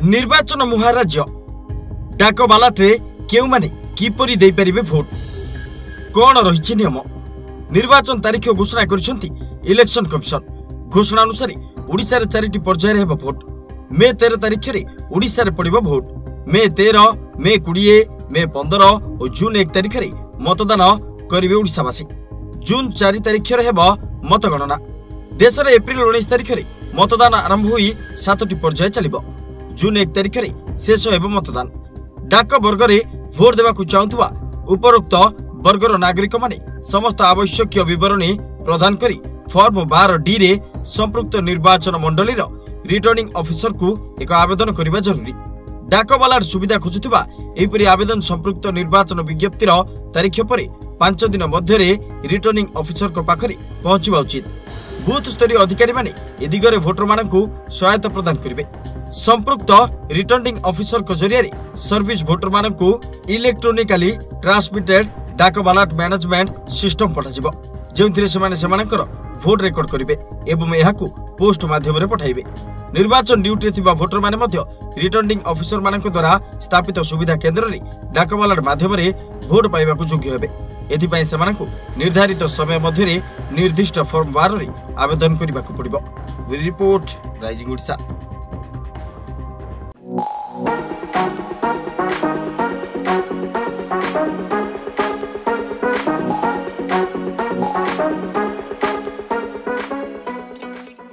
निर्वाचन मुहा राज्य डाक बालाटे केउ माने किपरि देई परिबे भोट कौन रही नियम निर्वाचन तारीख घोषणा करिसेंती इलेक्शन कमिशन घोषणा अनुसार ओडिशा रे 4टी पर्याय रे हेबो भोट मे 13 तारीख रे ओडिशा रे पड़िबो भोट मे 13 मे 20 मे 15 और जून 1 तारीख रे मतदान करिवे ओडिशावासी जून 4 तारीख रे हेबो मतगणना देश रे एप्रिल 19 तारीख रे मतदान आरंभ होई 7टी पर्याय चलिबो जून 1 तारीख रे शेष हेबो मतदान डाक वर्ग रे भोट देबाकू चाहुतबा उपरोक्त वर्गर नागरिक माने समस्त आवश्यक विवरणी प्रदान करी फॉर्म 12D रे संपृक्त निर्वाचन मंडलीर रिटर्निंग ऑफिसर को एक आवेदन करबा जरूरी डाक बालार सुविधा खोजुथिबा एपरि आवेदन संपृक्त निर्वाचन विज्ञप्तिर तारीख परे 5 दिन मध्य रिटर्निंग ऑफिसर को पाखरे पहुंचवा उचित बूथ स्तरीय अधिकारी माने ए दिगरे वोटर मानकू सहायता प्रदान करिवे संपृक्त रिटर्निंग ऑफिसर को जरिया सर्विस वोटर मानकू इलेक्ट्रोनिकली ट्रांसमिटेड डाक Balat management system पठाजिबो जेउथिरे सेमाने सेमानकर vote record करिवे एवं एहाकू पोस्ट माध्यम रे पठाइबे निर्वाचन ड्यूटी थिबा वोटर माने मध्य रिटर्निंग ऑफिसर मानक द्वारा स्थापित सुविधा केंद्र रे डाक बालाट माध्यम रे भोट पाइबाकू योग्य हेबे एथि पई सेमानकू निर्धारित समय मध्य रे निर्दिष्ट फॉर्म 12 रे आवेदन करिबाकू पड़िबो रिपोर्ट राइजिंग ओडिशा।